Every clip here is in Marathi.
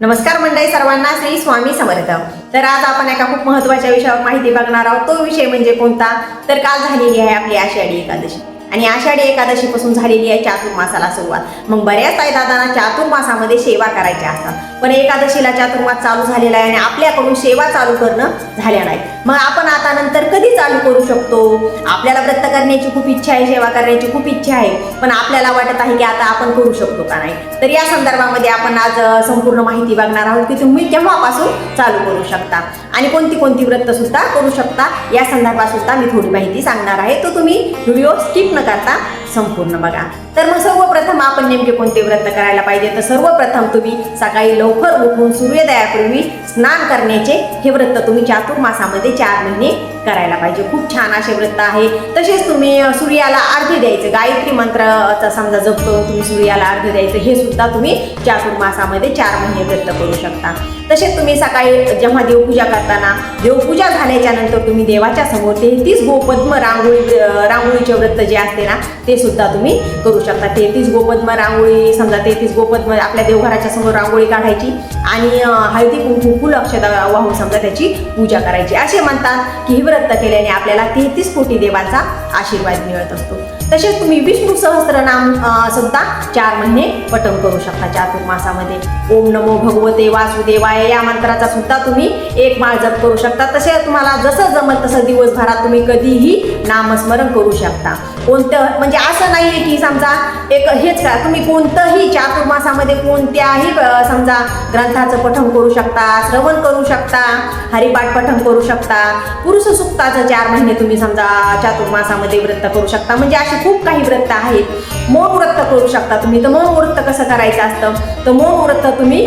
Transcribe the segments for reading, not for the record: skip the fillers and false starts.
नमस्कार मंडळी सर्वांना, श्री स्वामी समर्थ। तर आज आपण एका खूप महत्त्वाच्या विषयावर माहिती बघणार आहोत। तो विषय म्हणजे कोणता? तर काल झालेली आहे आपली आषाढी एकादशी आणि आषाढी एकादशीपासून झालेली आहे चातुर्मासाला सुरुवात। मग बऱ्याच ताई दादांना चातुर्मासामध्ये सेवा करायच्या असतात, पण एकादशीला चातुर्मास चालू झालेला आहे आणि आपल्याकडून सेवा चालू करणं झाल्या नाही। मग आपण आता नंतर कधी चालू करू शकतो? आपल्याला व्रत करण्याची खूप इच्छा आहे, सेवा करण्याची खूप इच्छा आहे, पण आपल्याला वाटत आहे की आता आपण करू शकतो का नाही। तर या संदर्भामध्ये आपण आज संपूर्ण माहिती बघणार आहोत की तुम्ही केव्हापासून चालू करू शकता आणि कोणती व्रत सुद्धा करू शकता। या संदर्भात सुद्धा मी थोडी माहिती सांगणार आहे, तर तुम्ही व्हिडिओ स्किप न करता संपूर्ण बघा। तर मग सर्वप्रथम आपण नेमके कोणते व्रत करायला पाहिजे? तर सर्वप्रथम तुम्ही सकाळी लवकर उठून सूर्योदयापूर्वी स्नान करण्याचे हे व्रत तुम्ही चातुर्मासामध्ये 4 महिने करायला पाहिजे। खूप छान असे व्रत आहे। तसेच तुम्ही सूर्याला अर्घ्य द्यायचं, गायत्री मंत्राचा समजा जप करून तुम्ही सूर्याला अर्घ्य द्यायचं, हे सुद्धा तुम्ही चातुर्मासामध्ये 4 महिने व्रत करू शकता। तसेच तुम्ही सकाळी जेव्हा देवपूजा करताना, देवपूजा झाल्याच्या नंतर तुम्ही देवाच्या समोर 33 गोपद्म रांगोळीचे व्रत जे असते ना, ते सुद्धा तुम्ही करू शकता। 33 गोपद्म रांगोळी, समजा 33 गोपद्म आपल्या देवघराच्या समोर रांगोळी काढायची आणि हळदी कुंकू फुल अक्षता वाहून समजा त्याची पूजा करायची। असे म्हणतात की हे व्रत केल्याने आपल्याला 33 कोटी देवांचा आशीर्वाद मिळत असतो। तसेच तुम्ही विष्णू सहस्त्रनाम सुद्धा 4 महिने पठण करू शकता चातुर्मासामध्ये। ओम नमो भगवते वासुदेवाय या मंत्राचा सुद्धा तुम्ही 1 माळ जप करू शकता। तसे तुम्हाला जसं जमल तसं दिवसभरात तुम्ही कधीही नामस्मरण करू शकता। कोणतं म्हणजे असं नाहीये की समजा एक हेच का, तुम्ही कोणतंही चातुर्मासामध्ये कोणत्याही समजा ग्रंथाचं पठण करू शकता, श्रवण करू शकता, हरिपाठ पठण करू शकता, पुरुष सुक्ताचं 4 महिने तुम्ही समजा चातुर्मासामध्ये व्रत करू शकता। म्हणजे असे खूप काही व्रत आहेत। मौन व्रत करू शकता तुम्ही। तर मौन व्रत कसं करायचं असतं? तर मौन व्रत तुम्ही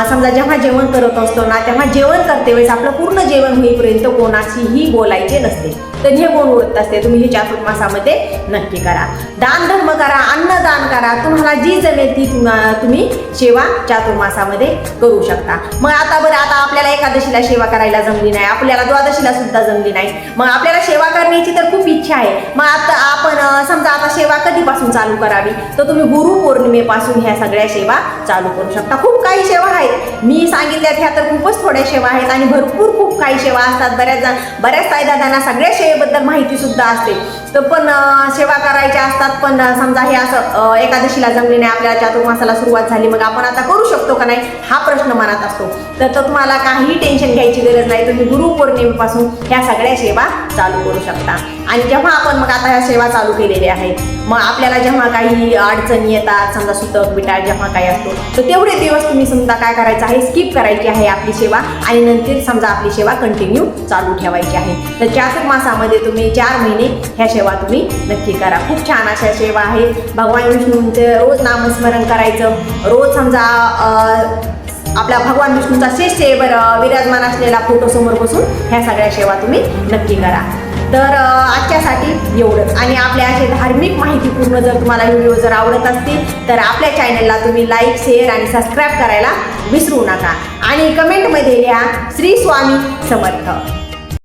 समजा जेव्हा जेवण करत असतो ना, तेव्हा जेवण करते वेळेस आपलं पूर्ण जेवण होईपर्यंत कोणाशीही बोलायचे नसते। तर हे मौन व्रत असते, तुम्ही हे चातुर्मासामध्ये नक्की करा। दान धर्म करा, अन्नदान करा, तुम्हाला जी जमेल ती तुम्ही सेवा चातुर्मासामध्ये करू शकता। मग आता आपल्याला एकादशीला सेवा करायला जमली नाही, आपल्याला द्वादशीला सुद्धा जमली नाही, मग आपल्याला सेवा करण्याची तर खूप इच्छा आहे। मग आता आपण समजा आता सेवा कधीपासून चालू करावी? तर तुम्ही गुरुपौर्णिमेपासून ह्या सगळ्या सेवा चालू करू शकता। खूप काही सेवा आहेत, मी सांगितल्यात ह्या तर खूपच थोड्या सेवा आहेत आणि भरपूर खूप काही सेवा असतात। बऱ्याच ताईदादांना सगळ्या सेवेबद्दल माहिती सुद्धा असते, तर पण सेवा करायच्या असतात। पण समजा हे असं एकादशीला जमले नाही, आपल्याला चातुर्मासाला सुरुवात झाली, मग आपण आता करू शकतो का नाही हा प्रश्न मनात असतो। तर तुम्हाला काही टेन्शन घ्यायची गरज नाही, तुम्ही गुरुपौर्णिमेपासून ह्या सगळ्या सेवा चालू करू शकता। आणि जेव्हा आपण मग आता ह्या सेवा चालू केलेल्या आहेत, मग आपल्याला जेव्हा काही अडचणी येतात, समजा सुतक बिटाळ जेव्हा काही असतो, तर तेवढे दिवस तुम्ही समजा काय करायचं आहे, स्किप करायची आहे आपली सेवा आणि नंतर समजा आपली सेवा कंटिन्यू चालू ठेवायची आहे। तर चातुर्मासामध्ये तुम्ही 4 महिने ह्या सेवा तुम्ही नक्की करा। खूप छान अशा सेवा आहेत। भगवान विष्णूंचे रोज नामस्मरण करायचं, रोज समजा आपल्या भगवान विष्णूचा शेष विराजमान असलेला फोटो समोर बसून ह्या सगळ्या सेवा तुम्ही नक्की करा। तर आजच्यासाठी एवढंच। आणि आपल्या असे धार्मिक माहितीपूर्ण जर तुम्हाला व्हिडिओ जर आवडत असतील तर आपल्या चॅनलला तुम्ही लाईक, शेअर आणि सबस्क्राईब करायला विसरू नका आणि कमेंटमध्ये लिहा श्री स्वामी समर्थ।